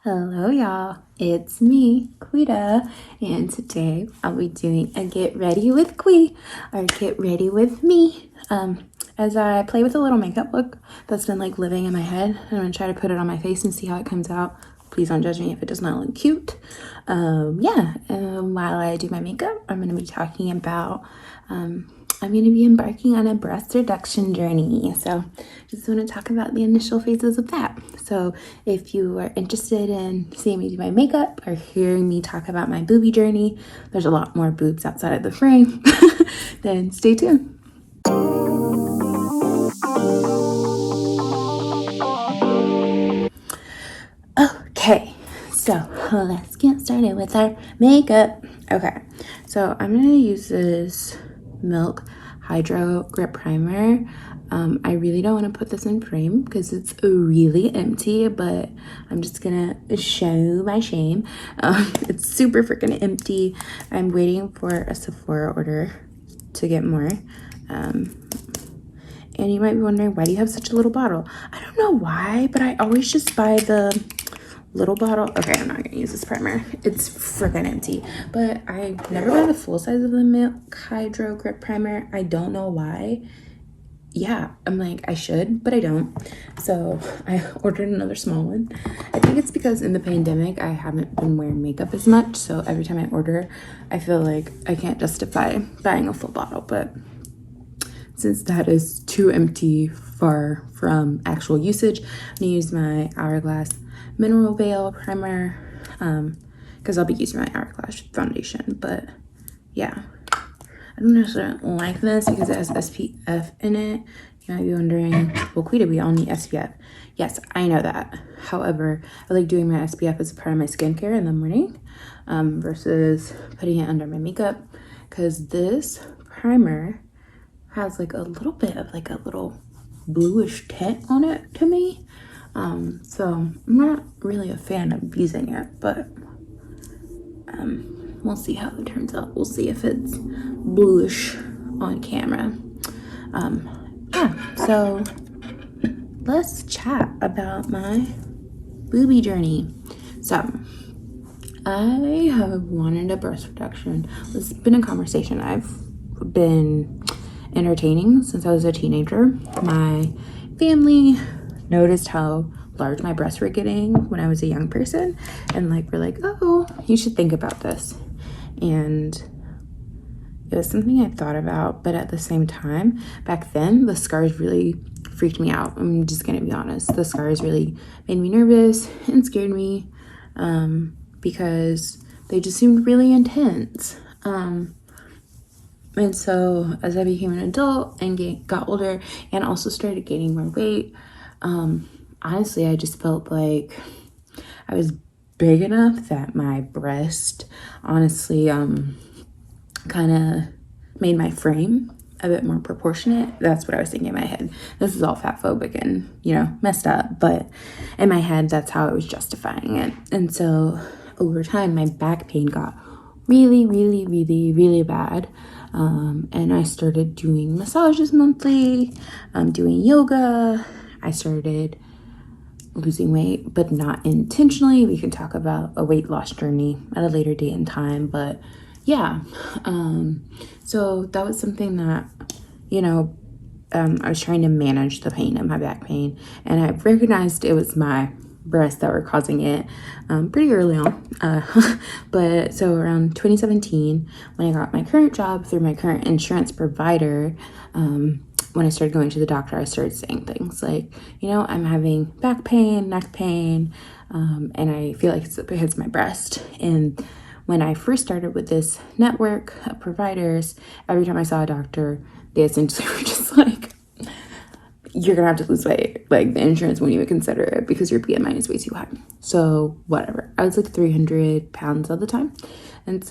Hello y'all, it's me, Quita, and today I'll be doing a get ready with Qui, or get ready with me, as I play with a little makeup look that's been like living in my head. I'm gonna try to put it on my face and see how it comes out. Please don't judge me if it does not look cute. While I do my makeup, I'm gonna be talking about, I'm going to be embarking on a breast reduction journey. So just want to talk about the initial phases of that. So if you are interested in seeing me do my makeup or hearing me talk about my boobie journey, there's a lot more boobs outside of the frame, then stay tuned. Okay, so let's get started with our makeup. Okay, so I'm going to use this Milk Hydro Grip Primer. I really don't want to put this in frame because it's really empty, but I'm just gonna show my shame. It's super freaking empty. I'm waiting for a Sephora order to get more. And you might be wondering, why do you have such a little bottle? I don't know why, but I always just buy the little bottle. Okay, I'm not gonna use this primer. It's freaking empty. But I never buy the full size of the Milk Hydro Grip Primer. I don't know why. Yeah, I'm like, I should, but I don't. So I ordered another small one. I think it's because in the pandemic, I haven't been wearing makeup as much. So every time I order, I feel like I can't justify buying a full bottle. But since that is too empty, far from actual usage, I'm gonna use my Hourglass Mineral Veil Primer, because I'll be using my Hourglass foundation. But yeah, I don't necessarily like this because it has SPF in it. You might be wondering, well, Quita, we all need SPF. Yes, I know that. However, I like doing my SPF as a part of my skincare in the morning, versus putting it under my makeup, because this primer has like a little bit of like a little bluish tint on it to me. So I'm not really a fan of using it, but we'll see how it turns out. We'll see if it's bluish on camera. Yeah, so let's chat about my boobie journey. So I have wanted a breast reduction. It's been a conversation I've been entertaining since I was a teenager. My family noticed how large my breasts were getting when I was a young person, and like we're like, oh, you should think about this. And it was something I thought about, but at the same time, back then the scars really freaked me out. I'm just gonna be honest. The scars really made me nervous and scared me, because they just seemed really intense. And so as I became an adult and got older and also started gaining more weight, honestly, I just felt like I was big enough that my breast honestly kind of made my frame a bit more proportionate. That's what I was thinking in my head. This is all fat phobic and, messed up, but in my head, that's how I was justifying it. And so over time, my back pain got really, really, really, really bad. And I started doing massages monthly, doing yoga. I started losing weight, but not intentionally. We can talk about a weight loss journey at a later date and time, but yeah. So that was something that, I was trying to manage the pain of my back pain, and I recognized it was my breasts that were causing it pretty early on. But so around 2017, when I got my current job through my current insurance provider, when I started going to the doctor, I started saying things like, I'm having back pain, neck pain, and I feel like it's because of my breast. And when I first started with this network of providers, every time I saw a doctor, they essentially were just like, you're gonna have to lose weight. Like, the insurance won't even consider it because your BMI is way too high. So whatever. I was like 300 pounds at the time. And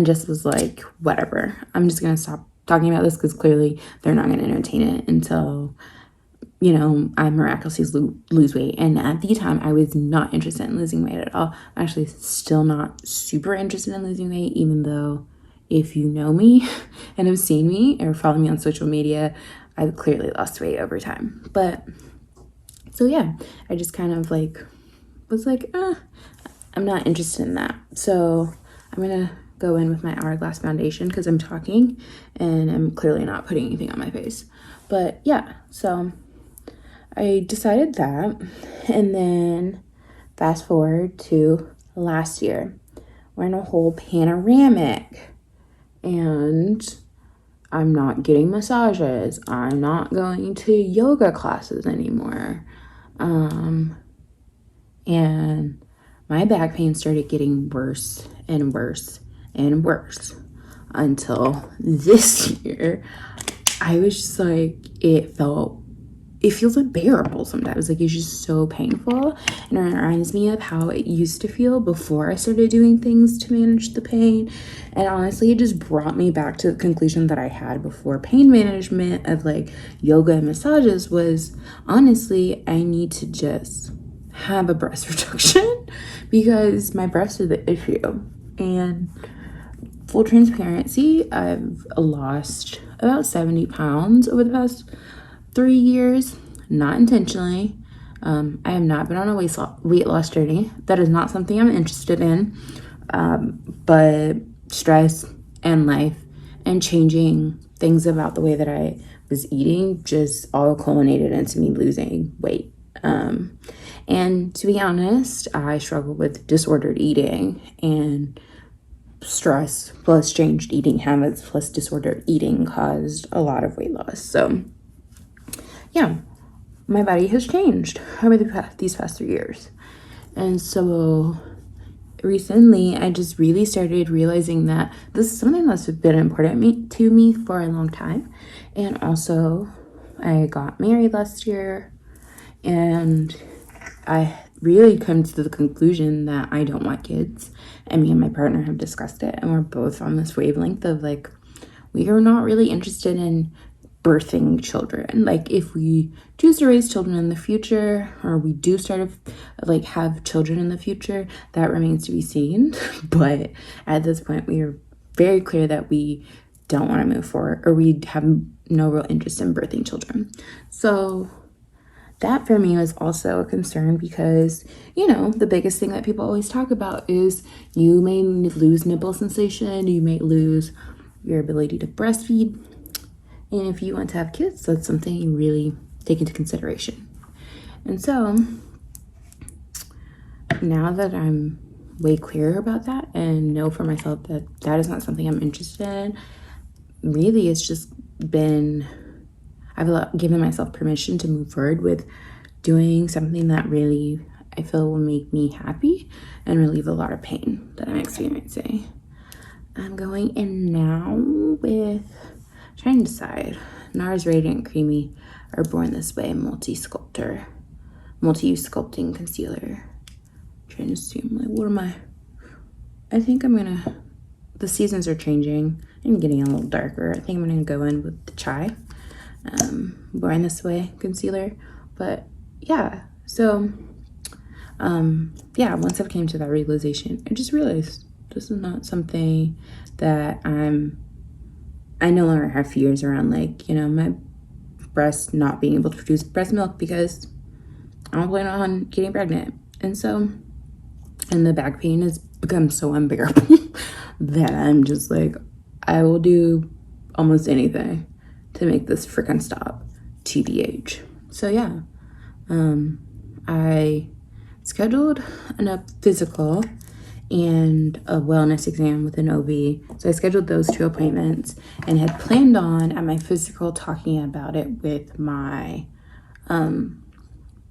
just was like, whatever. I'm just gonna stop talking about this because clearly they're not gonna entertain it until, I miraculously lose weight. And at the time, I was not interested in losing weight at all. I'm actually still not super interested in losing weight, even though if you know me and have seen me or follow me on social media, I've clearly lost weight over time. But so yeah, I just kind of like was like, I'm not interested in that. So I'm gonna go in with my Hourglass foundation because I'm talking and I'm clearly not putting anything on my face. But yeah, so I decided that. And then fast forward to last year, we're in a whole panoramic and I'm not getting massages. I'm not going to yoga classes anymore. And my back pain started getting worse and worse and worse until this year. I was just like, it feels unbearable sometimes. Like, it's just so painful. And it reminds me of how it used to feel before I started doing things to manage the pain. And honestly, it just brought me back to the conclusion that I had before pain management of like yoga and massages was, honestly, I need to just have a breast reduction because my breasts are the issue. And full transparency, I've lost about 70 pounds over the past 3 years, not intentionally. I have not been on a weight loss journey. That is not something I'm interested in. But stress and life and changing things about the way that I was eating just all culminated into me losing weight. And to be honest, I struggle with disordered eating, and stress plus changed eating habits plus disordered eating caused a lot of weight loss. So yeah, my body has changed over these past 3 years. And so recently, I just really started realizing that this is something that's been important to me for a long time. And also, I got married last year, and I really come to the conclusion that I don't want kids. And me and my partner have discussed it, and we're both on this wavelength of like, we are not really interested in birthing children. Like, if we choose to raise children in the future, or we do start to like have children in the future, that remains to be seen. But at this point, we are very clear that we don't want to move forward, or we have no real interest in birthing children. So that for me was also a concern because, you know, the biggest thing that people always talk about is you may lose nipple sensation, you may lose your ability to breastfeed. And if you want to have kids, that's something you really take into consideration. And so now that I'm way clearer about that and know for myself that that is not something I'm interested in, really it's just been, I've given myself permission to move forward with doing something that really I feel will make me happy and relieve a lot of pain that I'm experiencing. I'm going in now with, trying to decide, Nars Radiant Creamy or Born This Way multi-use sculpting concealer. Trying to see, like, what am I think I'm gonna, the seasons are changing and getting a little darker. I think I'm gonna go in with the Chai Born This Way concealer. But yeah, so yeah, once I came to that realization, I just realized this is not something that I no longer have fears around, like, you know, my breast not being able to produce breast milk because I don't plan on getting pregnant. And so, and the back pain has become so unbearable that I'm just like, I will do almost anything to make this freaking stop, TBH. So yeah, I scheduled a physical and a wellness exam with an OB. So I scheduled those 2 appointments and had planned on at my physical talking about it with my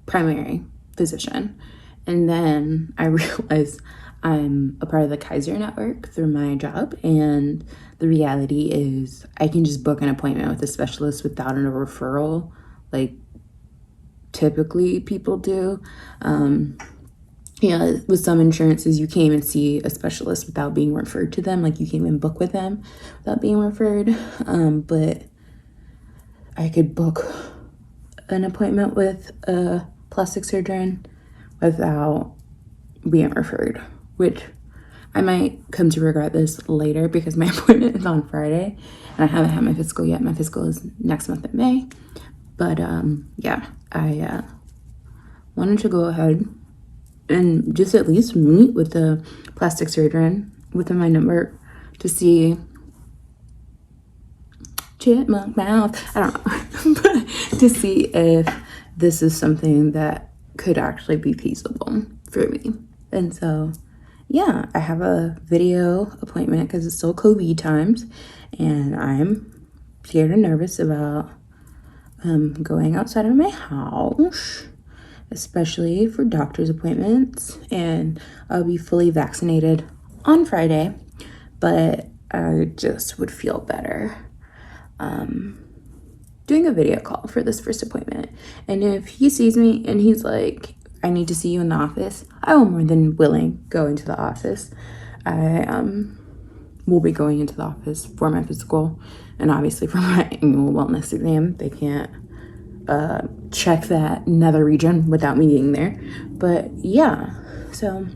primary physician. And then I realized I'm a part of the Kaiser network through my job, and the reality is I can just book an appointment with a specialist without a referral, like typically people do. You know, with some insurances, you can't even see a specialist without being referred to them. Like, you can't even book with them without being referred. But I could book an appointment with a plastic surgeon without being referred, which I might come to regret this later because my appointment is on Friday and I haven't had my physical yet. My physical is next month in May. But yeah, I wanted to go ahead and just at least meet with the plastic surgeon within my number to see chipmunk mouth, I don't know, but to see if this is something that could actually be feasible for me. And so yeah, I have a video appointment because it's still COVID times, and I'm scared and nervous about going outside of my house, especially for doctor's appointments. And I'll be fully vaccinated on Friday, but I just would feel better doing a video call for this first appointment. And if he sees me and he's like, I need to see you in the office, I will more than willing go into the office. I will be going into the office for my physical and obviously for my annual wellness exam. They can't check that nether region without me being there. But yeah, so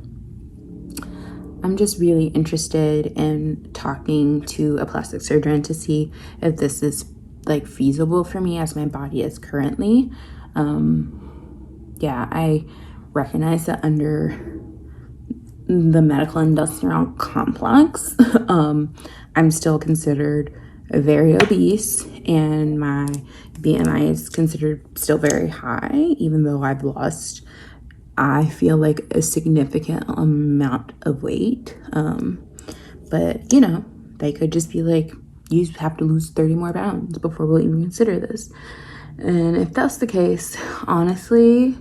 I'm just really interested in talking to a plastic surgeon to see if this is like feasible for me as my body is currently. Yeah, I recognize that under the medical industrial complex, I'm still considered very obese, and my BMI is considered still very high, even though I've lost, I feel like, a significant amount of weight. But you know, they could just be like, you have to lose 30 more pounds before we'll even consider this. And if that's the case, honestly,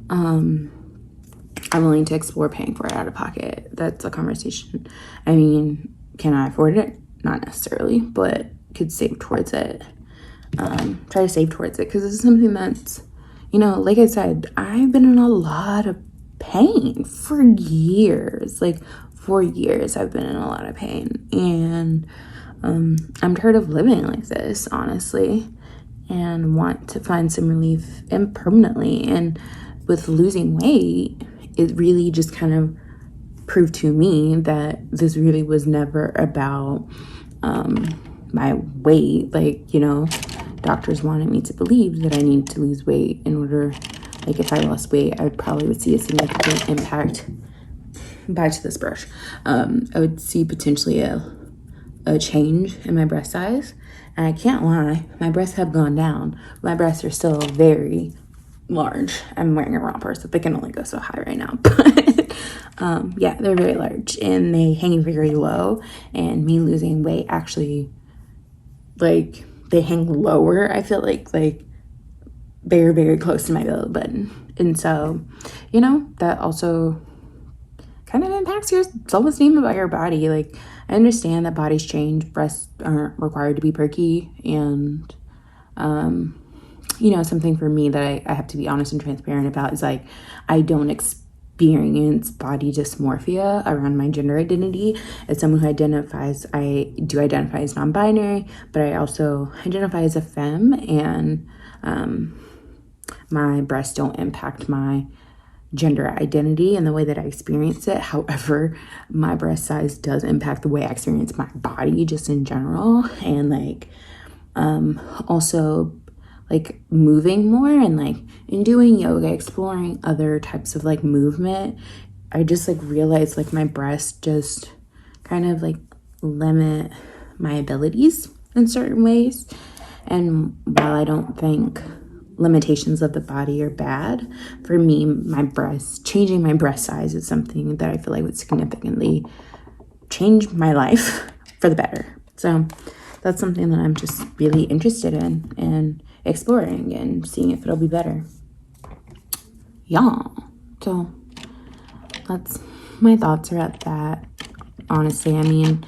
I'm willing to explore paying for it out of pocket. That's a conversation. I mean, can I afford it? Not necessarily, but could save towards it. Try to save towards it, because this is something that's, you know, like I said, I've been in a lot of pain for years. Like, for years I've been in a lot of pain, and I'm tired of living like this, honestly, and want to find some relief permanently. And with losing weight, it really just kind of proved to me that this really was never about my weight. Like, you know, doctors wanted me to believe that I need to lose weight in order, like, if I lost weight, I probably would see a significant impact. Back to this brush. I would see potentially a change in my breast size. And I can't lie, my breasts have gone down. My breasts are still very large. I'm wearing a romper, so they can only go so high right now. But yeah, they're very large and they hang very low. And me losing weight actually, like, they hang lower. I feel like they're very close to my belly button. And so, you know, that also kind of impacts your self-esteem about your body. Like, I understand that bodies change, breasts aren't required to be perky, and you know, something for me that I have to be honest and transparent about is, like, I don't experience body dysmorphia around my gender identity. As someone who identifies, I do identify as non-binary, but I also identify as a femme, and my breasts don't impact my gender identity and the way that I experience it. However, my breast size does impact the way I experience my body just in general. And like also like moving more and like in doing yoga, exploring other types of like movement, I just like realized like my breasts just kind of like limit my abilities in certain ways. And while I don't think limitations of the body are bad, for me, my breasts, changing my breast size is something that I feel like would significantly change my life for the better. So that's something that I'm just really interested in and exploring and seeing if it'll be better. Yeah. So that's my thoughts are at that. Honestly, I mean,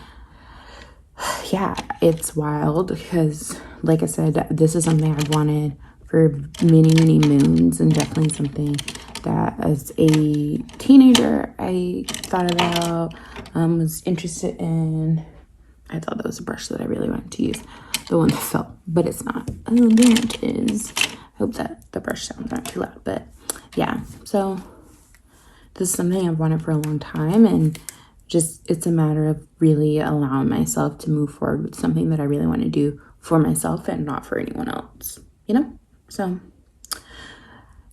yeah, it's wild because, like I said, this is something I've wanted for many, many moons, and definitely something that as a teenager I thought about, was interested in. I thought that was a brush that I really wanted to use, the one that fell, but it's not. Oh, there it is. I hope that the brush sounds aren't too loud, but yeah. So this is something I've wanted for a long time, and just it's a matter of really allowing myself to move forward with something that I really want to do for myself and not for anyone else, you know? So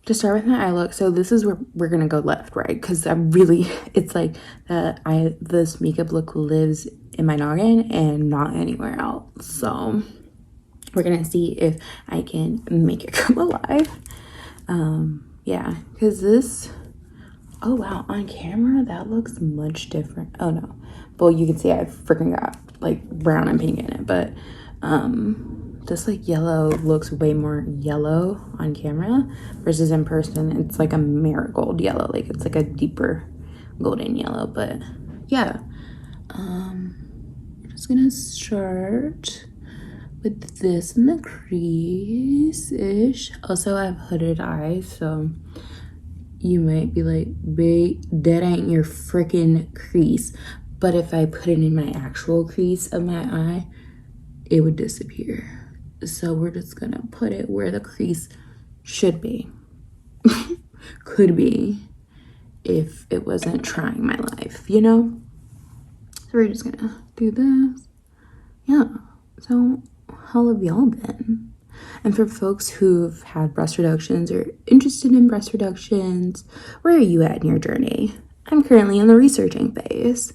to start with my eye look, so this is where we're gonna go left, right? Because I really, it's like this makeup look lives in my noggin and not anywhere else. So we're gonna see if I can make it come alive. Yeah, because this, oh wow, on camera that looks much different. Oh no, well you can see I freaking got like brown and pink in it, but this like yellow looks way more yellow on camera versus in person it's like a marigold yellow, like it's like a deeper golden yellow. But yeah, we're just gonna start with this in the crease ish. Also I have hooded eyes, so you might be like, babe, that ain't your freaking crease. But if I put it in my actual crease of my eye, it would disappear. So we're just gonna put it where the crease should be. Could be if it wasn't trying my life, you know? So we're just gonna do this. Yeah, so how have y'all been? And for folks who've had breast reductions or interested in breast reductions, where are you at in your journey? I'm currently in the researching phase.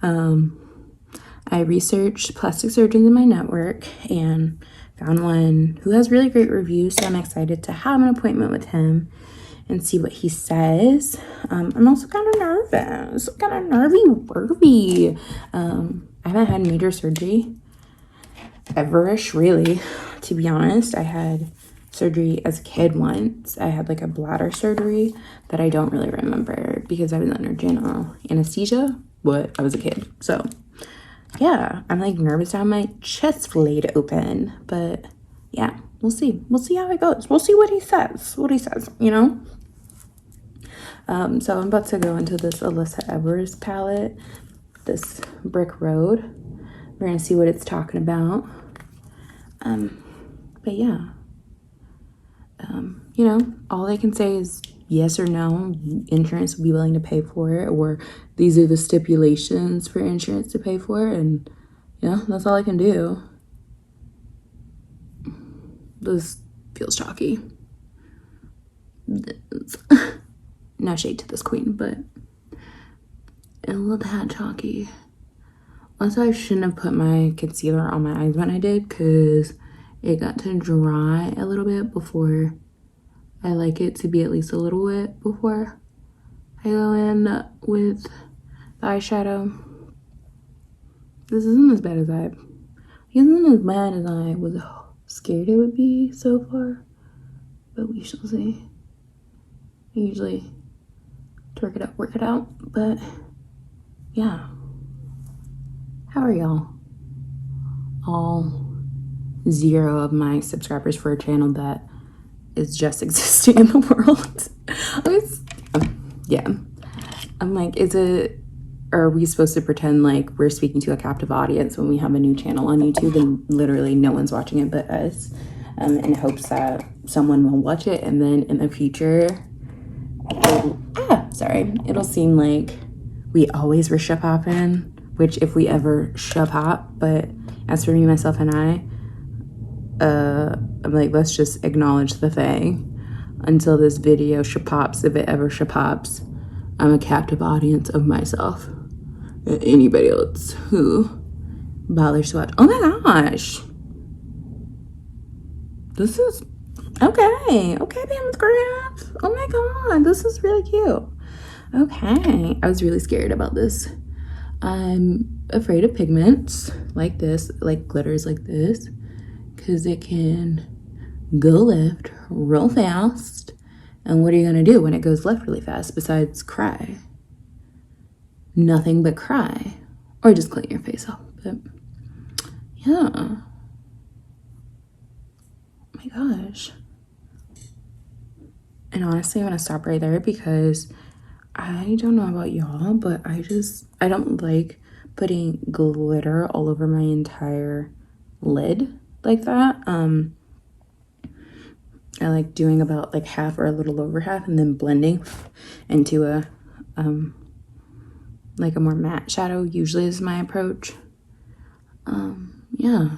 I researched plastic surgeons in my network and found one who has really great reviews, so I'm excited to have an appointment with him and see what he says. I'm also kind of nervous, kind of nervy. I haven't had major surgery ever-ish, really, to be honest. I had surgery as a kid once. I had like a bladder surgery that I don't really remember because I was under general anesthesia, but I was a kid. So yeah, I'm like nervous to have my chest flayed open, but yeah, we'll see how it goes. We'll see what he says, you know. So I'm about to go into this Alyssa Evers palette, this Brick Road. We're gonna see what it's talking about. But yeah, you know, all I can say is yes or no, insurance will be willing to pay for it, or these are the stipulations for insurance to pay for it, and yeah, that's all I can do. This feels chalky. No shade to this queen, but a little tad chalky. Also, I shouldn't have put my concealer on my eyes when I did, because it got to dry a little bit before. I like it to be at least a little wet before I go in with the eyeshadow. This isn't as bad as I was scared it would be so far, but we shall see. I usually work it out, but yeah. How are y'all? All 0 of my subscribers for a channel that is just existing in the world. Yeah. I'm like, are we supposed to pretend like we're speaking to a captive audience when we have a new channel on YouTube and literally no one's watching it but us, in hopes that someone will watch it, and then in the future, it'll seem like we always were shop-hopping, which if we ever shop-hop, but as for me, myself, and I'm like, let's just acknowledge the thing until this video shop-hops, if it ever shop-hops. I'm a captive audience of myself. Anybody else who bothers to watch. Oh my gosh. This is okay, McGrath. Oh my god, this is really cute. Okay, I was really scared about this. I'm afraid of pigments like this, like glitters like this, because it can go left real fast. And what are you gonna do when it goes left really fast besides cry? Nothing but cry, or just clean your face off. But yeah, oh my gosh. And honestly, I'm gonna stop right there because I don't know about y'all, but I don't like putting glitter all over my entire lid like that. I like doing about like half or a little over half and then blending into a like a more matte shadow usually is my approach. Yeah,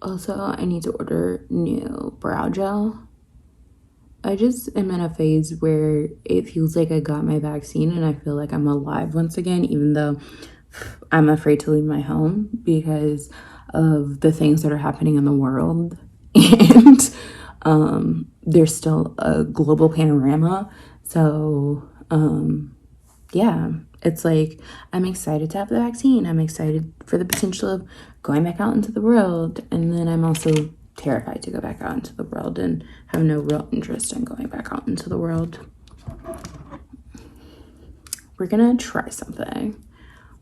Also, I need to order new brow gel. I just am in a phase where it feels like I got my vaccine and I feel like I'm alive once again, even though I'm afraid to leave my home because of the things that are happening in the world. And there's still a global panorama. So, yeah, it's like I'm excited to have the vaccine. I'm excited for the potential of going back out into the world. And then I'm also terrified to go back out into the world and have no real interest in going back out into the world. We're gonna try something.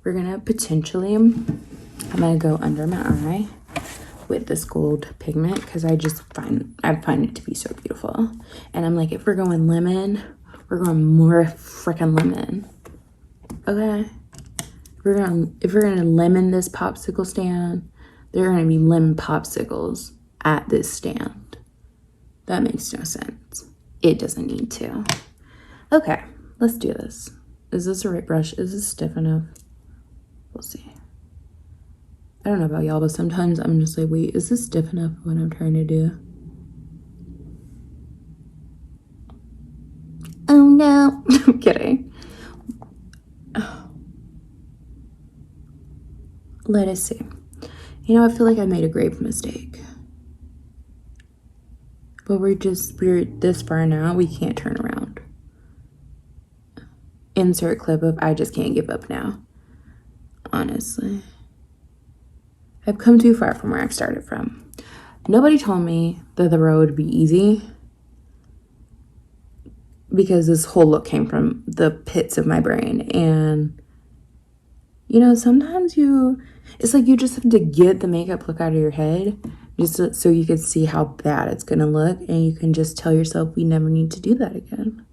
We're gonna potentially, I'm gonna go under my eye with this gold pigment because I find it to be so beautiful. And I'm like, if we're going lemon, we're going more freaking lemon. Okay, if we're gonna lemon this popsicle stand, there are gonna be lemon popsicles at this stand. That makes no sense. It doesn't need to. Okay, let's do this. Is this the right brush? Is this stiff enough? We'll see. I don't know about y'all, but sometimes I'm just like, wait, is this stiff enough what I'm trying to do? Oh no, I'm kidding. Let us see. You know, I feel like I made a grave mistake. But we're this far now, we can't turn around. Insert clip of I just can't give up now. Honestly. I've come too far from where I've started from. Nobody told me that the road would be easy because this whole look came from the pits of my brain. And, you know, sometimes it's like you just have to get the makeup look out of your head just so you can see how bad it's going to look. And you can just tell yourself, we never need to do that again.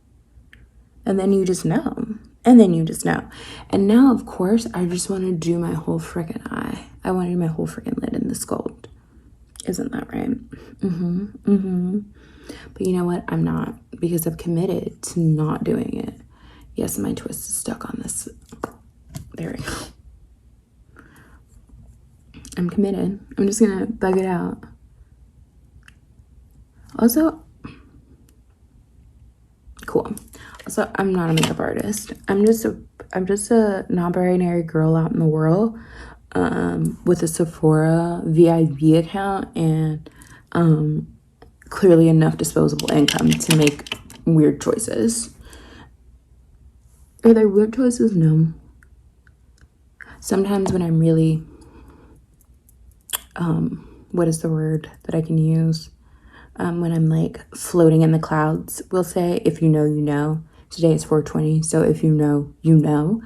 And then you just know. And then you just know. And now, of course, I just want to do my whole freaking eye. I want to do my whole freaking lid in this gold. Isn't that right? But you know what? I'm not, because I've committed to not doing it. Yes, my twist is stuck on this. There we go. I'm committed. I'm just going to bug it out. Also, cool. So I'm not a makeup artist. I'm just a non-binary girl out in the world with a Sephora VIB account and clearly enough disposable income to make weird choices. Are there weird choices? No. Sometimes when I'm really what is the word that I can use? When I'm like floating in the clouds, we'll say, if you know, you know. Today is 420, so if you know, you know.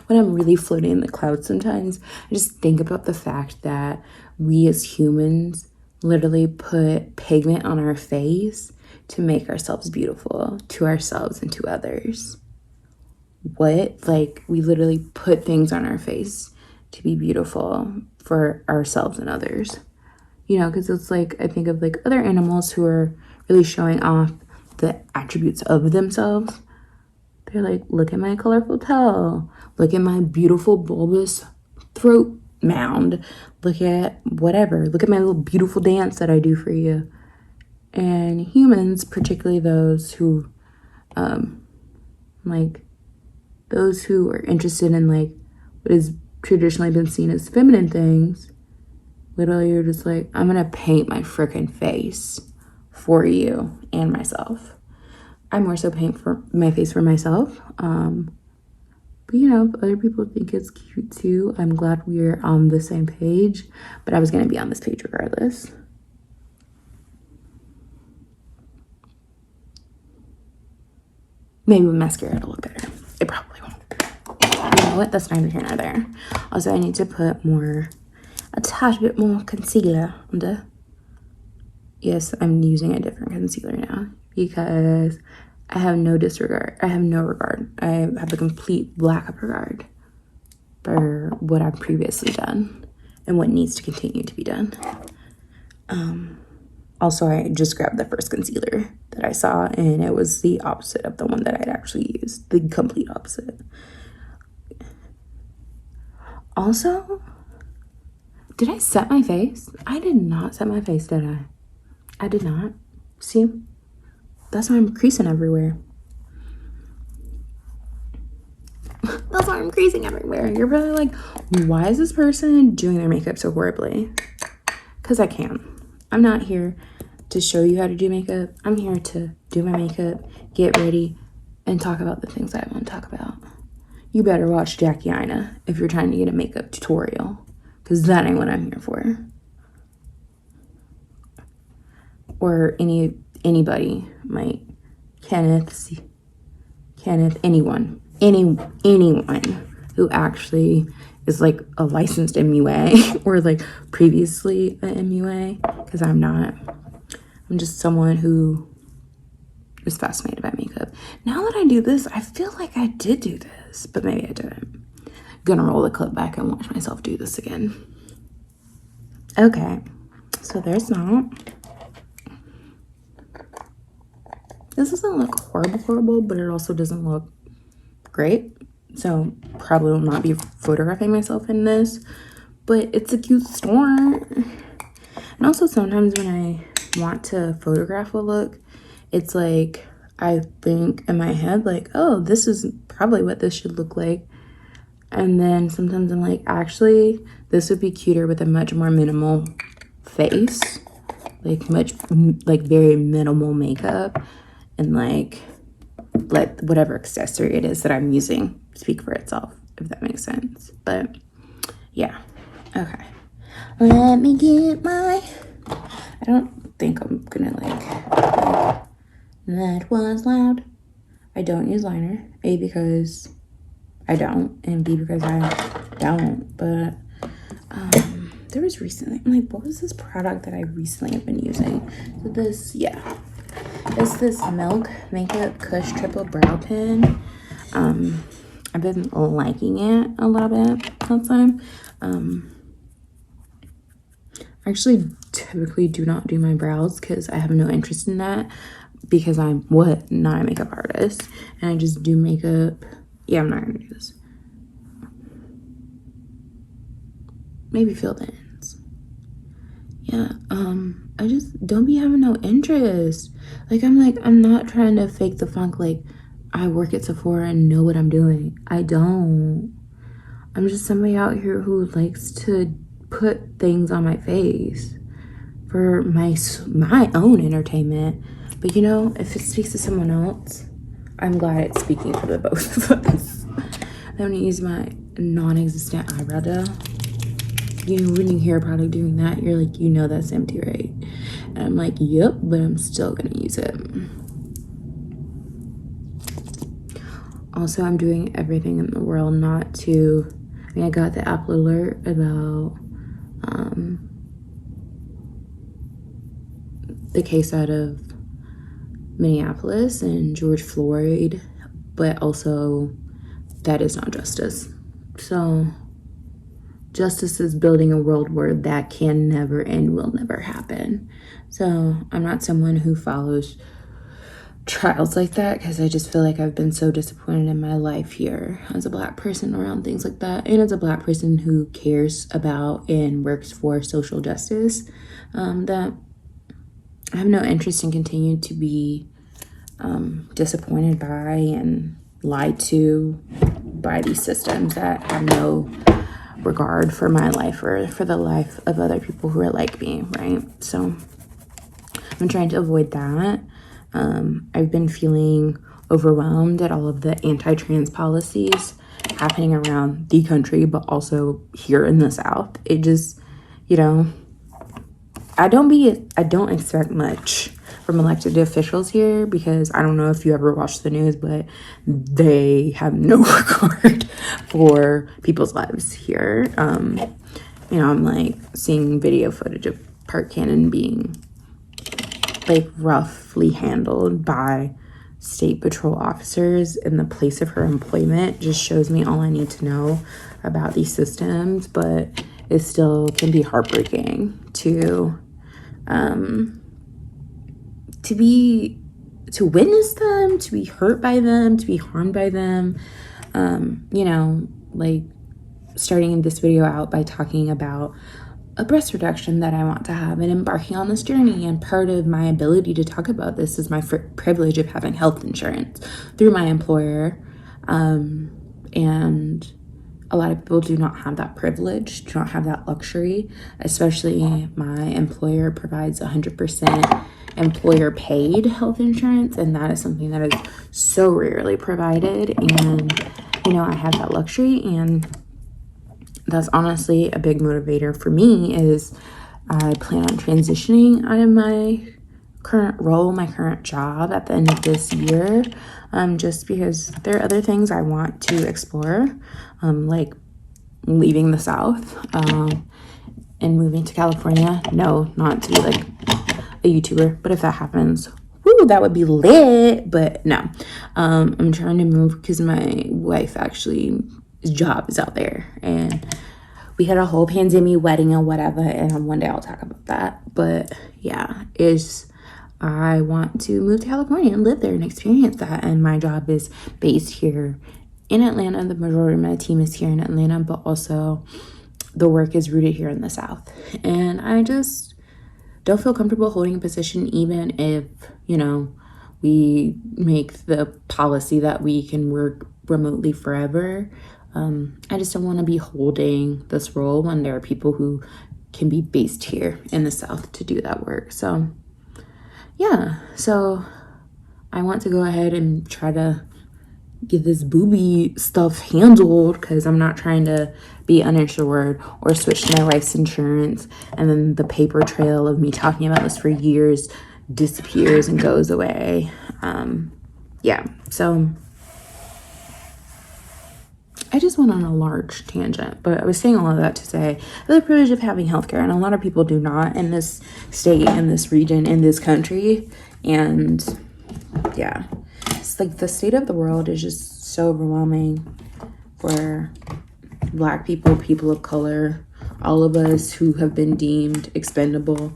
When I'm really floating in the clouds sometimes, I just think about the fact that we as humans literally put pigment on our face to make ourselves beautiful, to ourselves and to others. What? Like, we literally put things on our face to be beautiful for ourselves and others. You know, because it's like, I think of like other animals who are really showing off the attributes of themselves. They're like, look at my colorful tail. Look at my beautiful bulbous throat mound. Look at whatever. Look at my little beautiful dance that I do for you. And humans, particularly those who, those who are interested in like what has traditionally been seen as feminine things, literally you're just like, I'm gonna paint my freaking face for you and myself. I more so paint for my face for myself. But you know, if other people think it's cute too, I'm glad we're on the same page. But I was gonna be on this page regardless. Maybe with mascara it'll look better. It probably won't. You know what? That's neither here nor there. Also, I need to put a tad bit more concealer under. Yes, I'm using a different concealer now because I have no disregard. I have no regard. I have a complete lack of regard for what I've previously done and what needs to continue to be done. Also, I just grabbed the first concealer that I saw, and it was the opposite of the one that I'd actually used. The complete opposite. Also, Did I set my face? I did not set my face, did I? I did not. See? That's why I'm creasing everywhere. That's why I'm creasing everywhere. You're probably like, why is this person doing their makeup so horribly? Because I can. I'm not here to show you how to do makeup. I'm here to do my makeup, get ready, and talk about the things I want to talk about. You better watch Jackie Ina if you're trying to get a makeup tutorial, because that ain't what I'm here for. Or anybody, like Kenneth, anyone who actually is like a licensed MUA or like previously an MUA, because I'm not. I'm just someone who is fascinated by makeup. Now that I do this, I feel like I did do this, but maybe I didn't. Gonna roll the clip back and watch myself do this again. Okay, so there's that. This doesn't look horrible, but it also doesn't look great. So probably will not be photographing myself in this, but it's a cute start. And also sometimes when I want to photograph a look, it's like I think in my head like, oh, this is probably what this should look like. And then sometimes I'm like, actually, this would be cuter with a much more minimal face, like very minimal makeup, and like let whatever accessory it is that I'm using speak for itself, if that makes sense. But yeah, okay. Let me get my, I don't think I'm gonna like, that was loud. I don't use liner, A, because I don't, and B, because I don't. But there was recently, I'm like, what was this product that I recently have been using? So this, yeah, it's this Milk Makeup Kush Triple Brow Pen. I've been liking it a little bit all the time. I actually typically do not do my brows because I have no interest in that, because I'm not a makeup artist, and I just do makeup. Yeah, I'm not gonna do this. Maybe fill the ends. Yeah, I just don't be having no interest. I'm not trying to fake the funk. Like, I work at Sephora and know what I'm doing. I don't. I'm just somebody out here who likes to put things on my face for my own entertainment. But you know, if it speaks to someone else, I'm glad it's speaking for the both of us. I'm gonna use my non-existent eyebrow gel. You know, when you hear a product doing that, you're like, you know that's empty, right? And I'm like, yep, but I'm still gonna use it. Also, I'm doing everything in the world not to, I got the Apple alert about the case out of Minneapolis and George Floyd, but also that is not justice. So justice is building a world where that can never and will never happen. So I'm not someone who follows trials like that, because I just feel like I've been so disappointed in my life here as a Black person around things like that, and as a Black person who cares about and works for social justice, that I have no interest in continuing to be disappointed by and lied to by these systems that have no regard for my life or for the life of other people who are like me, right? So I'm trying to avoid that. I've been feeling overwhelmed at all of the anti-trans policies happening around the country, but also here in the South. It just, you know, I don't expect much from elected officials here, because I don't know if you ever watch the news, but they have no regard for people's lives here. You know, I'm like seeing video footage of Park Cannon being like roughly handled by state patrol officers in the place of her employment. Just shows me all I need to know about these systems, but it still can be heartbreaking to witness them, to be hurt by them, to be harmed by them. You know, like starting this video out by talking about a breast reduction that I want to have and embarking on this journey. And part of my ability to talk about this is my privilege of having health insurance through my employer. And a lot of people do not have that privilege, do not have that luxury, especially my employer provides 100% employer paid health insurance. And that is something that is so rarely provided. And, you know, I have that luxury, and that's honestly a big motivator for me. Is I plan on transitioning out of my current role, my current job at the end of this year, just because there are other things I want to explore, like leaving the South and moving to California. No, not to be like a YouTuber, but if that happens, woo, that would be lit. But no, I'm trying to move because my wife actually job is out there, and we had a whole pandemic wedding and whatever, and one day I'll talk about that. But yeah, I want to move to California and live there and experience that. And my job is based here in Atlanta. The majority of my team is here in Atlanta, but also the work is rooted here in the South. And I just don't feel comfortable holding a position, even if, you know, we make the policy that we can work remotely forever. I just don't want to be holding this role when there are people who can be based here in the South to do that work. So yeah, so I want to go ahead and try to get this booby stuff handled, because I'm not trying to be uninsured or switch to my wife's insurance, and then the paper trail of me talking about this for years disappears and goes away. Yeah, so I just went on a large tangent, but I was saying all of that to say I have the privilege of having healthcare, and a lot of people do not in this state, in this region, in this country. And yeah, it's like the state of the world is just so overwhelming for Black people, people of color, all of us who have been deemed expendable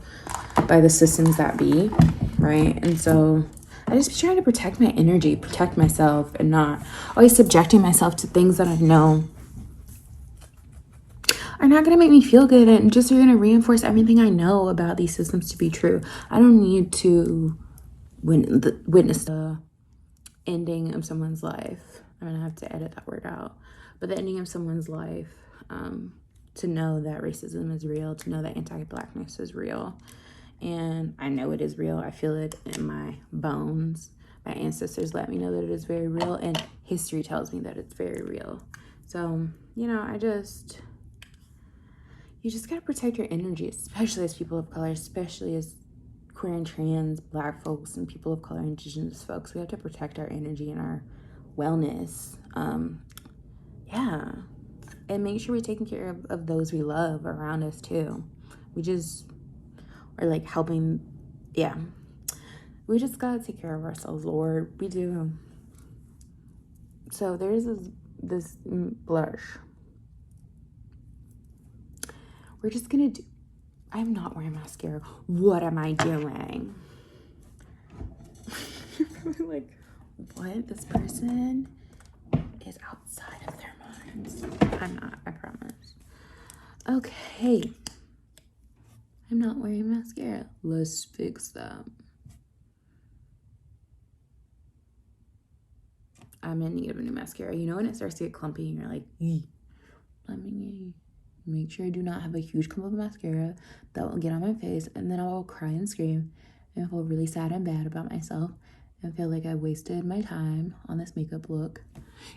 by the systems that be, right? And so I just be trying to protect my energy, protect myself, and not always subjecting myself to things that I know are not going to make me feel good and just are going to reinforce everything I know about these systems to be true. I don't need to witness the ending of someone's life. I'm going to have to edit that word out. But the ending of someone's life, to know that racism is real, to know that anti-Blackness is real. And I know it is real. I feel it in my bones. My ancestors let me know that it is very real, and history tells me that it's very real. So, you know, you just gotta protect your energy, especially as people of color, especially as queer and trans Black folks and people of color, Indigenous folks. We have to protect our energy and our wellness. Yeah. And make sure we're taking care of those we love around us too. Or like helping, yeah. We just gotta take care of ourselves, Lord. We do. So there's this blush. We're just gonna do, I'm not wearing mascara. What am I doing? You're probably like, what? This person is outside of their minds. I'm not, I promise. Okay. I'm not wearing mascara. Let's fix that. I'm in need of a new mascara. You know when it starts to get clumpy and you're like, let me make sure I do not have a huge clump of mascara that will get on my face, and then I'll cry and scream and feel really sad and bad about myself and feel like I wasted my time on this makeup look.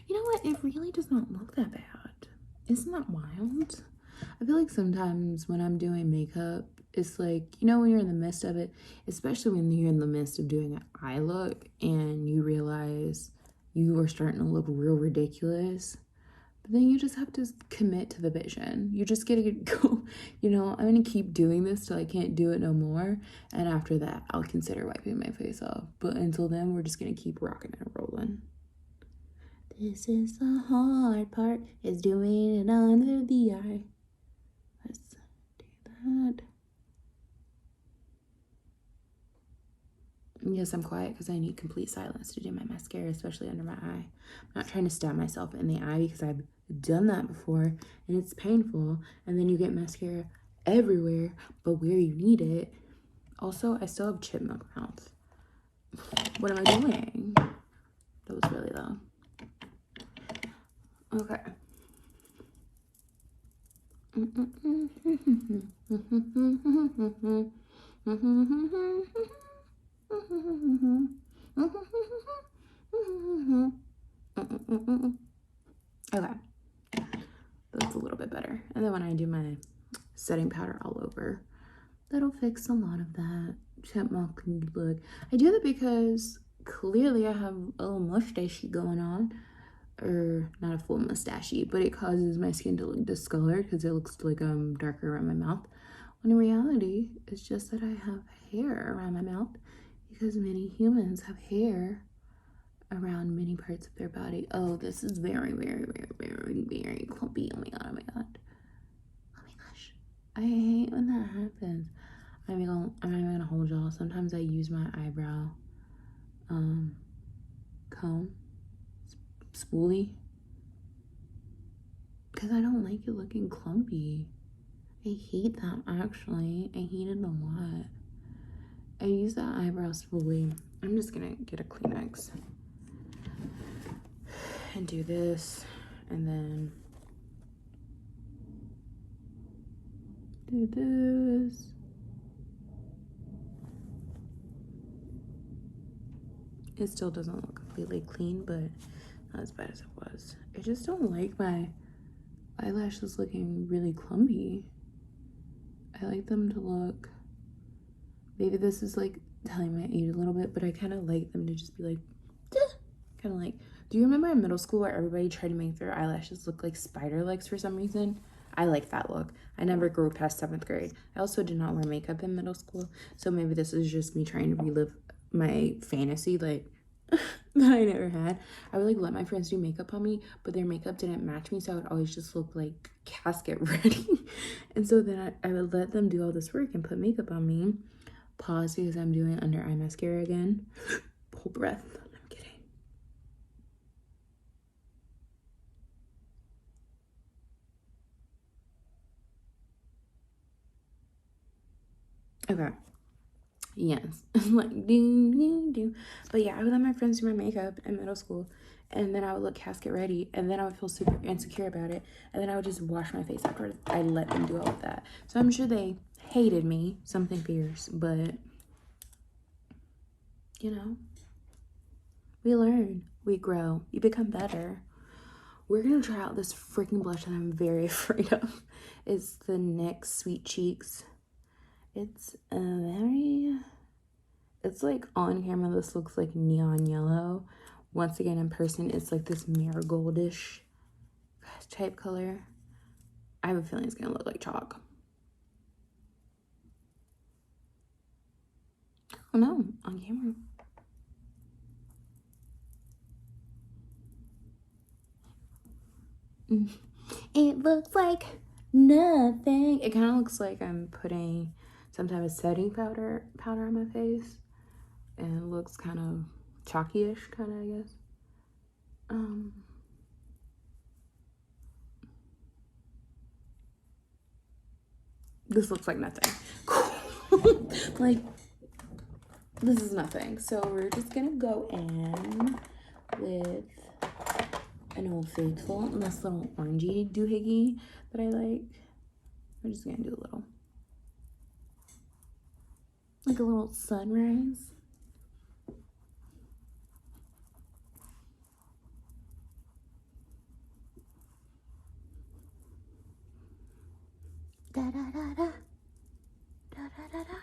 You know what? It really does not look that bad. Isn't that wild? I feel like sometimes when I'm doing makeup, it's like, you know, when you're in the midst of it, especially when you're in the midst of doing an eye look and you realize you are starting to look real ridiculous, but then you just have to commit to the vision. You just gotta go, you know, I'm gonna keep doing this till I can't do it no more, and after that, I'll consider wiping my face off. But until then, we're just gonna keep rocking and rolling. This is the hard part, is doing it under the eye. Let's do that. Yes, I'm quiet because I need complete silence to do my mascara, especially under my eye. I'm not trying to stab myself in the eye because I've done that before and it's painful. And then you get mascara everywhere, but where you need it. Also, I still have chipmunk mouth. What am I doing? That was really low. Okay. Okay. That's a little bit better. And then when I do my setting powder all over, that'll fix a lot of that chipmunk look. I do that because clearly I have a little mustachey going on, or not a full mustachey, but it causes my skin to look discolored because it looks like I'm darker around my mouth. When in reality, it's just that I have hair around my mouth because many humans have hair around many parts of their body. Oh, this is very, very, very, very, very clumpy. Oh my god, oh my god. Oh my gosh. I hate when that happens. I'm not even gonna hold y'all. Sometimes I use my eyebrow comb, spoolie, because I don't like it looking clumpy. I hate that, actually. I hate it a lot. I use that eyebrow spoolie. I'm just gonna get a Kleenex and do this, and then do this. It still doesn't look completely clean, but not as bad as it was. I just don't like my eyelashes looking really clumpy. I like them to look, maybe this is like telling my age a little bit, but I kind of like them to just be like, kind of like, do you remember in middle school where everybody tried to make their eyelashes look like spider legs for some reason? I like that look. I never grew past 7th grade. I also did not wear makeup in middle school, so maybe this is just me trying to relive my fantasy, like, that I never had. I would like let my friends do makeup on me, but their makeup didn't match me, so I would always just look like casket ready. And so then I would let them do all this work and put makeup on me. Pause because I'm doing under eye mascara again. Hold breath. I'm kidding. Okay. Yes. Like do. But yeah, I would let my friends do my makeup in middle school, and then I would look casket ready, and then I would feel super insecure about it, and then I would just wash my face afterwards. I let them do all of that. So I'm sure they hated me, something fierce, but you know, we learn, we grow, you become better. We're gonna try out this freaking blush that I'm very afraid of. It's the NYX Sweet Cheeks. It's it's like on camera, this looks like neon yellow. Once again, in person, it's like this marigoldish type color. I have a feeling it's gonna look like chalk. Oh no, on camera. It looks like nothing. It kind of looks like I'm putting some type of setting powder on my face, and it looks kind of chalky-ish, kind of, I guess. This looks like nothing. Like, this is nothing. So we're just gonna go in with an Old Faithful and this little orangey doohickey that I like. We're just gonna do a little, like a little sunrise. Da da da da. Da da da da.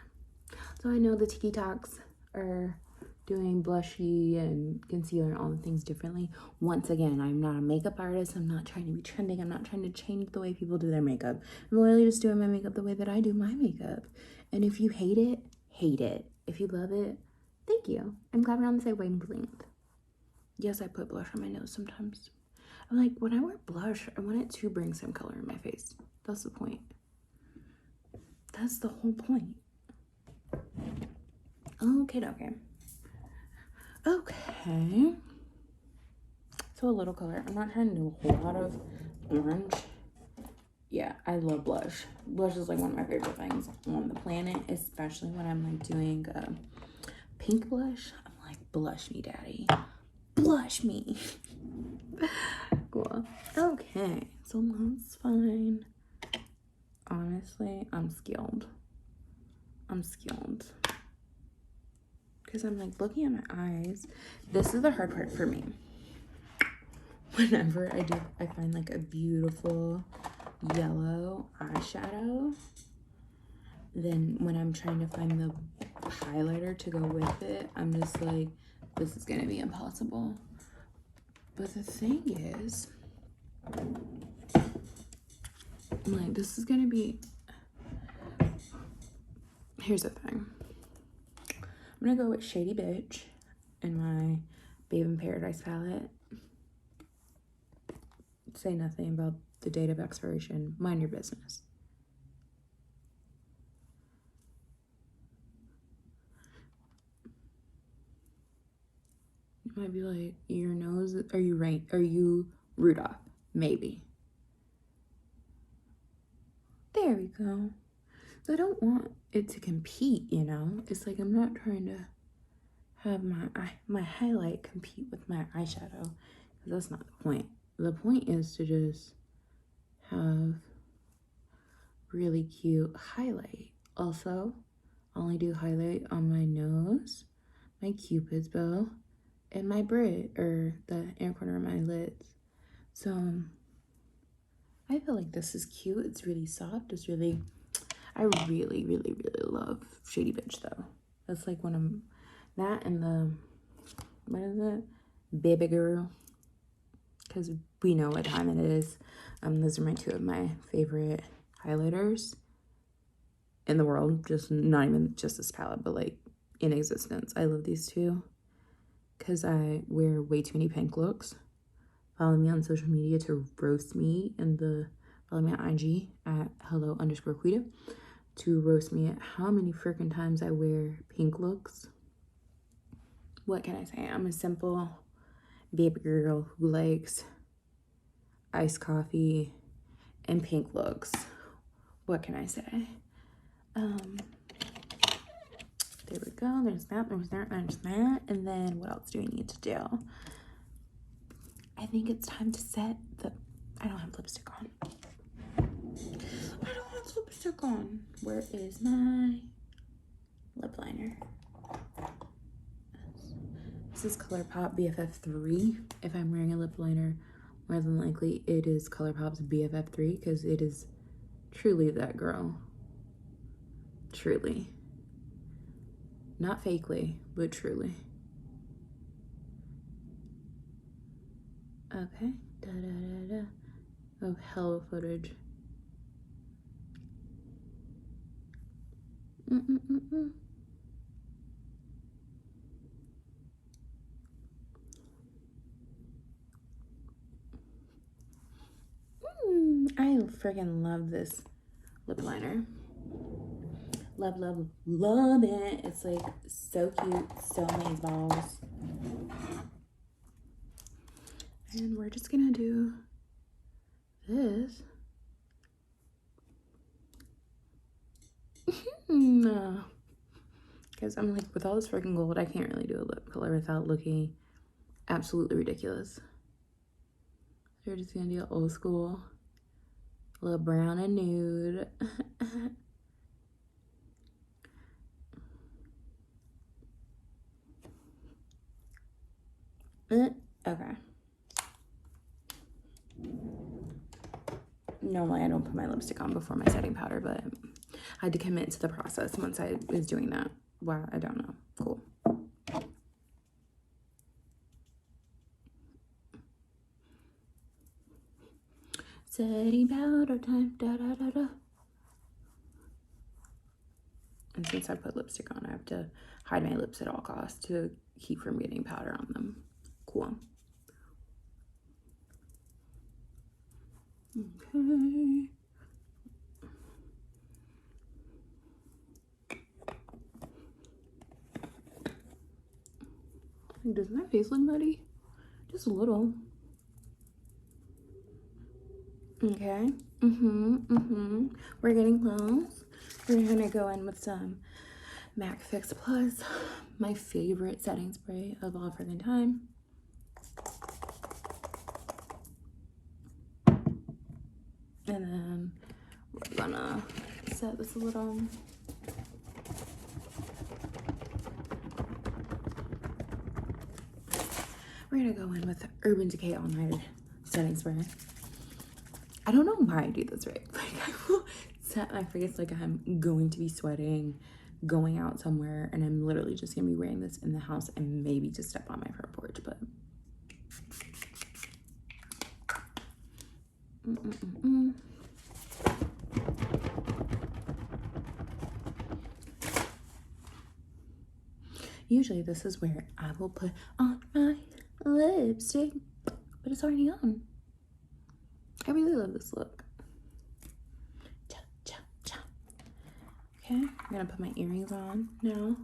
So I know the TikToks are doing blushy and concealer and all the things differently. Once again, I'm not a makeup artist. I'm not trying to be trending. I'm not trying to change the way people do their makeup. I'm literally just doing my makeup the way that I do my makeup. And if you hate it, hate it. If you love it, thank you. I'm glad we're on the same wavelength. Yes, I put blush on my nose sometimes. I'm like, when I wear blush, I want it to bring some color in my face. That's the point. That's the whole point. Okay. Okay. So a little color. I'm not trying to do a whole lot of orange. yeah, I love blush. Blush is like one of my favorite things on the planet, especially when I'm like doing pink blush. I'm like, blush me, daddy. Blush me. Cool. Okay, so that's fine. Honestly, I'm skilled. Because I'm like looking at my eyes. This is the hard part for me. Whenever I find like a beautiful yellow eyeshadow, then when I'm trying to find the highlighter to go with it, I'm just like, this is gonna be impossible. But the thing is, I'm like, this is gonna be, here's the thing. I'm gonna go with Shady Bitch in my Babe in Paradise palette. Say nothing about the date of expiration. Mind your business. You might be like, your nose, are you Rudolph? Maybe. There we go. So I don't want it to compete, you know? It's like I'm not trying to have my highlight compete with my eyeshadow, because that's not the point. The point is to just have really cute highlight. Also, I only do highlight on my nose, my cupid's bow, and my bridge, or the inner corner of my lids. So I feel like this is cute. It's really soft. It's really, I really, really, really love Shady Bitch though. That's like one of that and the, what is it? Baby Girl. Because we know what time it is. Those are my two of my favorite highlighters in the world. Just not even just this palette, but like in existence. I love these two because I wear way too many pink looks. Follow me on social media to roast me, and follow me on IG at hello_Quita to roast me at how many freaking times I wear pink looks. What can I say? I'm a simple baby girl who likes iced coffee and pink looks. What can I say? There we go. There's that, there's that, there's that. And then what else do we need to do? I think it's time to set I don't have lipstick on. Where is my lip liner? This is Colourpop BFF3. If I'm wearing a lip liner, more than likely it is Colourpop's BFF3 because it is truly that girl. Truly. Not fakely, but truly. Okay. Da da da da. Oh, hello footage. I freaking love this lip liner. Love, love, love it. It's like so cute, so many balls. And we're just gonna do this. Because I'm like, with all this freaking gold, I can't really do a lip color without looking absolutely ridiculous. So we're just gonna do old school, a little brown and nude. Okay. Normally I don't put my lipstick on before my setting powder, but I had to commit to the process once I was doing that. Wow, I don't know. Cool. Setting powder time, da da da da. And since I put lipstick on, I have to hide my lips at all costs to keep from getting powder on them. Cool. Okay. Does my face look muddy? Just a little. Okay. We're getting close. We're gonna go in with some MAC Fix Plus, my favorite setting spray of all freaking time. And then we're gonna set this a little. We're gonna go in with Urban Decay All Nighter setting spray. I don't know why I do this, right? Like, I will set my face like I'm going to be sweating, going out somewhere, and I'm literally just gonna be wearing this in the house and maybe just step on my front porch, but usually this is where I will put on my lipstick, but it's already on. I really love this look. Okay, I'm gonna put my earrings on now.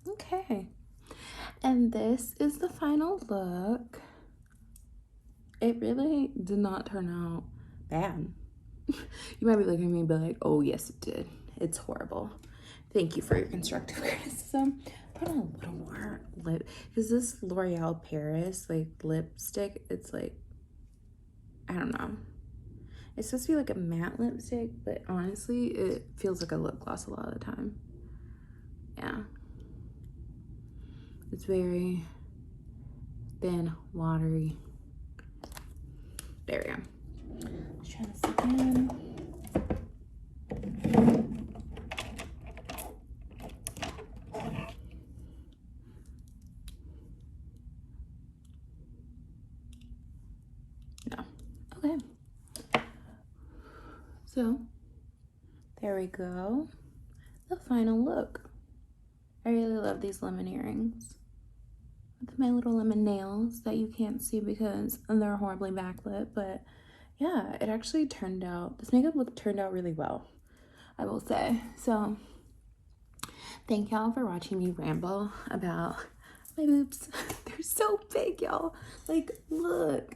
Okay, and this is the final look. It really did not turn out bad. You might be looking at me and be like, oh yes it did, it's horrible. Thank you for your constructive criticism. Put on a little more lip, because this L'Oreal Paris like lipstick, it's like, I don't know, it's supposed to be like a matte lipstick, but honestly it feels like a lip gloss a lot of the time. Yeah, it's very thin, watery. There we go. Let's try this again. No. Okay. So, there we go. The final look. I really love these lemon earrings with my little lemon nails that you can't see because they're horribly backlit, but yeah, it actually turned out, this makeup look turned out really well, I will say. So thank y'all for watching me ramble about my boobs. They're so big, y'all. Like, look,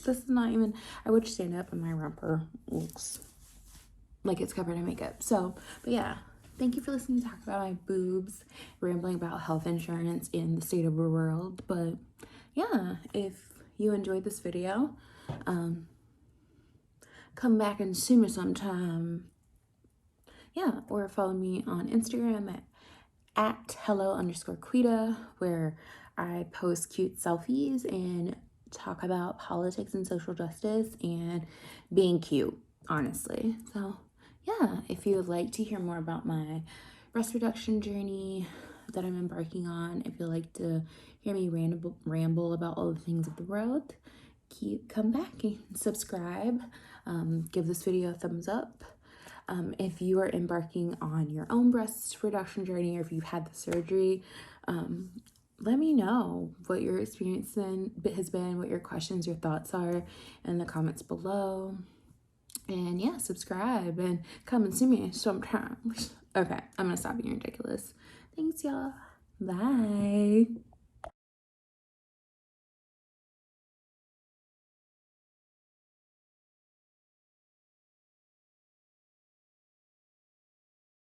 this is not even, I would stand up and my rumper looks like it's covered in makeup. So, but yeah, thank you for listening to talk about my boobs, rambling about health insurance in the state of the world. But yeah, if you enjoyed this video, come back and see me sometime. Yeah, or follow me on Instagram at hello_Quita, where I post cute selfies and talk about politics and social justice and being cute, honestly. So yeah, if you would like to hear more about my breast reduction journey that I'm embarking on, if you'd like to hear me ramble about all the things of the world, come back and subscribe. Give this video a thumbs up. If you are embarking on your own breast reduction journey, or if you've had the surgery, let me know what your experience has been, what your questions, your thoughts are in the comments below. And yeah, subscribe and come and see me sometime. Okay, I'm gonna stop being ridiculous. Thanks, y'all. Bye.